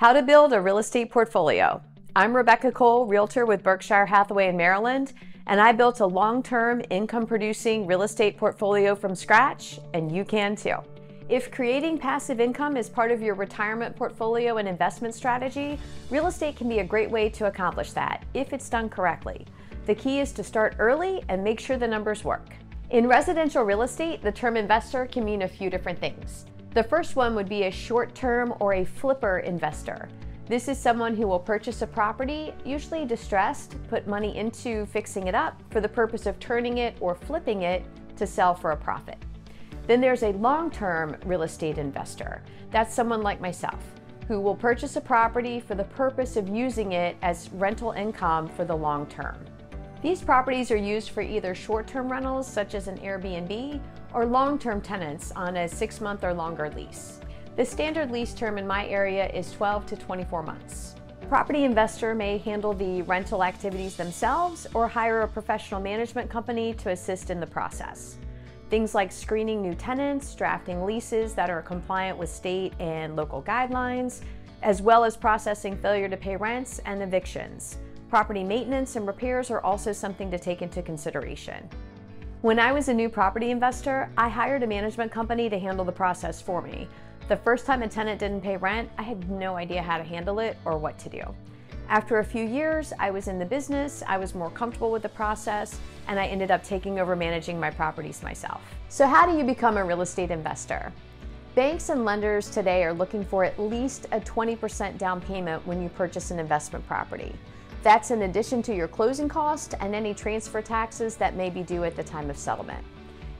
How to build a real estate portfolio. I'm Rebecca Cole, realtor with Berkshire Hathaway in Maryland, and I built a long-term income-producing real estate portfolio from scratch, and you can too. If creating passive income is part of your retirement portfolio and investment strategy, real estate can be a great way to accomplish that if it's done correctly. The key is to start early and make sure the numbers work. In residential real estate, the term investor can mean a few different things. The first one would be a short-term or a flipper investor. This is someone who will purchase a property, usually distressed, put money into fixing it up for the purpose of turning it or flipping it to sell for a profit. Then there's a long-term real estate investor. That's someone like myself, who will purchase a property for the purpose of using it as rental income for the long term. These properties are used for either short-term rentals, such as an Airbnb, or long-term tenants on a 6-month or longer lease. The standard lease term in my area is 12 to 24 months. A property investor may handle the rental activities themselves or hire a professional management company to assist in the process. Things like screening new tenants, drafting leases that are compliant with state and local guidelines, as well as processing failure to pay rents and evictions. Property maintenance and repairs are also something to take into consideration. When I was a new property investor, I hired a management company to handle the process for me. The first time a tenant didn't pay rent, I had no idea how to handle it or what to do. After a few years, I was in the business, I was more comfortable with the process, and I ended up taking over managing my properties myself. So how do you become a real estate investor? Banks and lenders today are looking for at least a 20% down payment when you purchase an investment property. That's in addition to your closing cost and any transfer taxes that may be due at the time of settlement.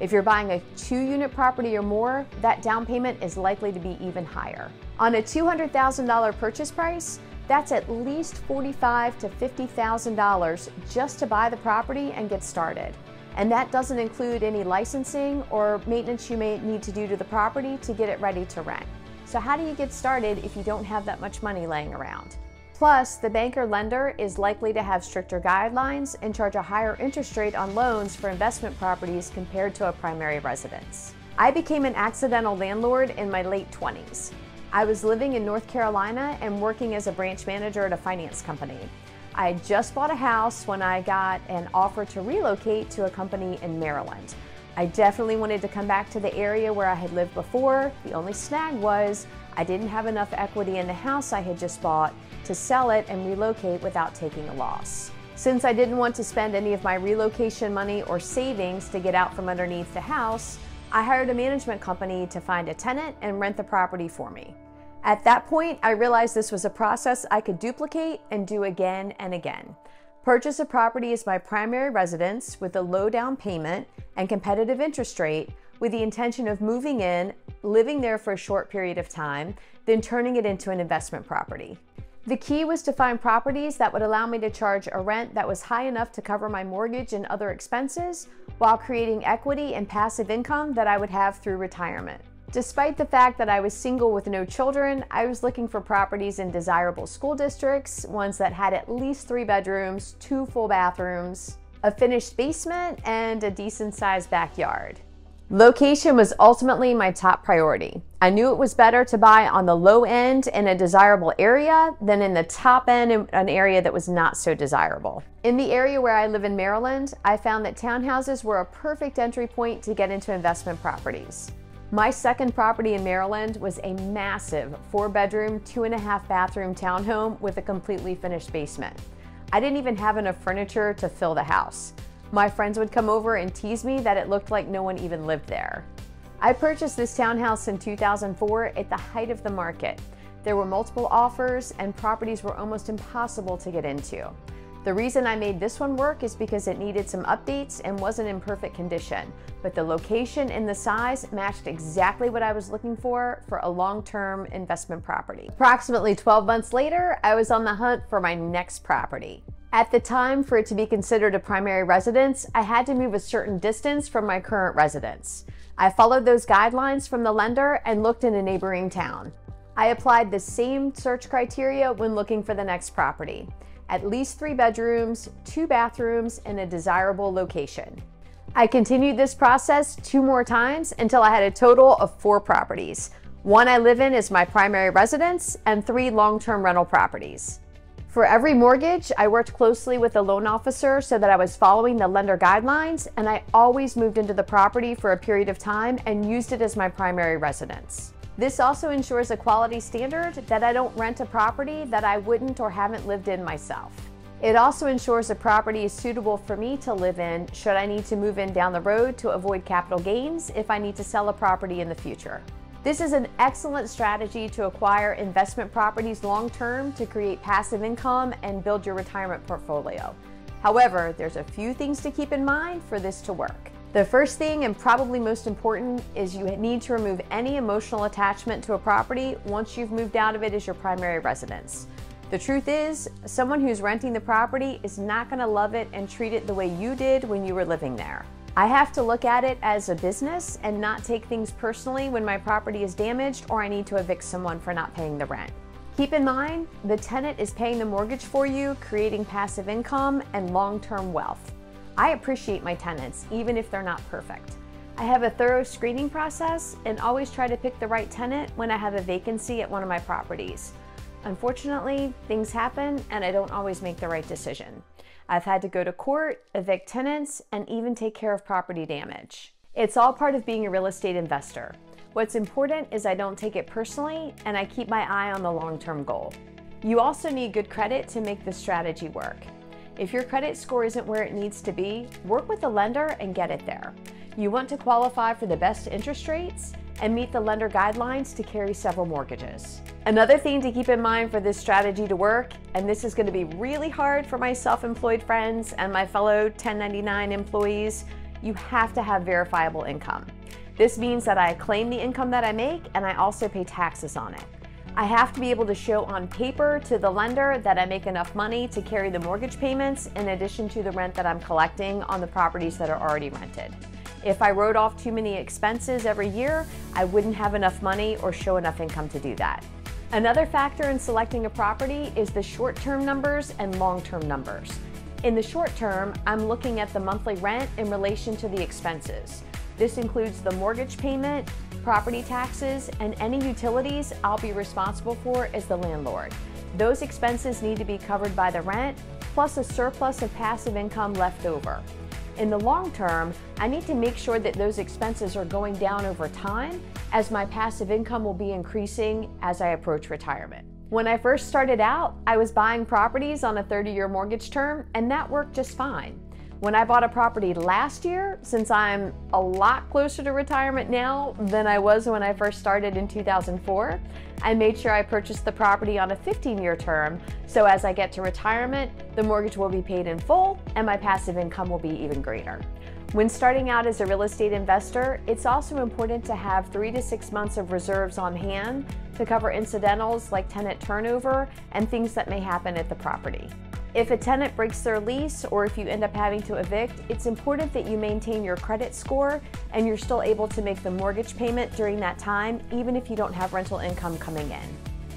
If you're buying a 2-unit property or more, that down payment is likely to be even higher. On a $200,000 purchase price, that's at least $45,000 to $50,000 just to buy the property and get started. And that doesn't include any licensing or maintenance you may need to do to the property to get it ready to rent. So how do you get started if you don't have that much money laying around? Plus, the bank or lender is likely to have stricter guidelines and charge a higher interest rate on loans for investment properties compared to a primary residence. I became an accidental landlord in my late 20s. I was living in North Carolina and working as a branch manager at a finance company. I had just bought a house when I got an offer to relocate to a company in Maryland. I definitely wanted to come back to the area where I had lived before. The only snag was I didn't have enough equity in the house I had just bought to sell it and relocate without taking a loss. Since I didn't want to spend any of my relocation money or savings to get out from underneath the house, I hired a management company to find a tenant and rent the property for me. At that point, I realized this was a process I could duplicate and do again and again. Purchase a property as my primary residence with a low down payment and competitive interest rate with the intention of moving in, living there for a short period of time, then turning it into an investment property. The key was to find properties that would allow me to charge a rent that was high enough to cover my mortgage and other expenses while creating equity and passive income that I would have through retirement. Despite the fact that I was single with no children, I was looking for properties in desirable school districts, ones that had at least 3 bedrooms, 2 full bathrooms, a finished basement, and a decent-sized backyard. Location was ultimately my top priority. I knew it was better to buy on the low end in a desirable area than in the top end in an area that was not so desirable. In the area where I live in Maryland, I found that townhouses were a perfect entry point to get into investment properties. My second property in Maryland was a massive 4-bedroom, 2.5-bathroom townhome with a completely finished basement. I didn't even have enough furniture to fill the house. My friends would come over and tease me that it looked like no one even lived there. I purchased this townhouse in 2004 at the height of the market. There were multiple offers and properties were almost impossible to get into. The reason I made this one work is because it needed some updates and wasn't in perfect condition, but the location and the size matched exactly what I was looking for a long-term investment property. Approximately 12 months later, I was on the hunt for my next property. At the time, for it to be considered a primary residence, I had to move a certain distance from my current residence. I followed those guidelines from the lender and looked in a neighboring town. I applied the same search criteria when looking for the next property. At least 3 bedrooms, 2 bathrooms, in a desirable location. I continued this process 2 more times until I had a total of 4 properties. 1 I live in is my primary residence, and 3 long-term rental properties. For every mortgage, I worked closely with the loan officer so that I was following the lender guidelines, and I always moved into the property for a period of time and used it as my primary residence. This also ensures a quality standard that I don't rent a property that I wouldn't or haven't lived in myself. It also ensures the property is suitable for me to live in should I need to move in down the road to avoid capital gains if I need to sell a property in the future. This is an excellent strategy to acquire investment properties long-term to create passive income and build your retirement portfolio. However, there's a few things to keep in mind for this to work. The first thing, and probably most important, is you need to remove any emotional attachment to a property once you've moved out of it as your primary residence. The truth is, someone who's renting the property is not going to love it and treat it the way you did when you were living there. I have to look at it as a business and not take things personally when my property is damaged or I need to evict someone for not paying the rent. Keep in mind, the tenant is paying the mortgage for you, creating passive income and long-term wealth. I appreciate my tenants, even if they're not perfect. I have a thorough screening process and always try to pick the right tenant when I have a vacancy at one of my properties. Unfortunately, things happen and I don't always make the right decision. I've had to go to court, evict tenants, and even take care of property damage. It's all part of being a real estate investor. What's important is I don't take it personally and I keep my eye on the long-term goal. You also need good credit to make this strategy work. If your credit score isn't where it needs to be, work with the lender and get it there. You want to qualify for the best interest rates and meet the lender guidelines to carry several mortgages. Another thing to keep in mind for this strategy to work, and this is going to be really hard for my self-employed friends and my fellow 1099 employees, you have to have verifiable income. This means that I claim the income that I make and I also pay taxes on it. I have to be able to show on paper to the lender that I make enough money to carry the mortgage payments in addition to the rent that I'm collecting on the properties that are already rented. If I wrote off too many expenses every year, I wouldn't have enough money or show enough income to do that. Another factor in selecting a property is the short-term numbers and long-term numbers. In the short term, I'm looking at the monthly rent in relation to the expenses. This includes the mortgage payment, property taxes, and any utilities I'll be responsible for as the landlord. Those expenses need to be covered by the rent, plus a surplus of passive income left over. In the long term, I need to make sure that those expenses are going down over time, as my passive income will be increasing as I approach retirement. When I first started out, I was buying properties on a 30-year mortgage term, and that worked just fine. When I bought a property last year, since I'm a lot closer to retirement now than I was when I first started in 2004, I made sure I purchased the property on a 15-year term, so as I get to retirement, the mortgage will be paid in full and my passive income will be even greater. When starting out as a real estate investor, it's also important to have 3 to 6 months of reserves on hand to cover incidentals like tenant turnover and things that may happen at the property. If a tenant breaks their lease or if you end up having to evict, it's important that you maintain your credit score and you're still able to make the mortgage payment during that time, even if you don't have rental income coming in.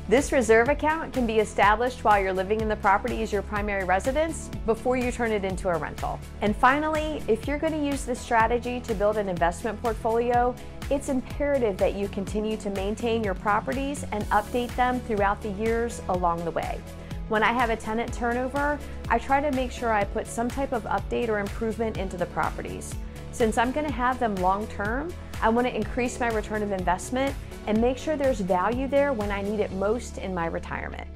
This reserve account can be established while you're living in the property as your primary residence before you turn it into a rental. And finally, if you're going to use this strategy to build an investment portfolio, it's imperative that you continue to maintain your properties and update them throughout the years along the way. When I have a tenant turnover, I try to make sure I put some type of update or improvement into the properties. Since I'm going to have them long term, I want to increase my return of investment and make sure there's value there when I need it most in my retirement.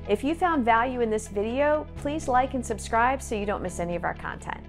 If you found value in this video, please like and subscribe so you don't miss any of our content.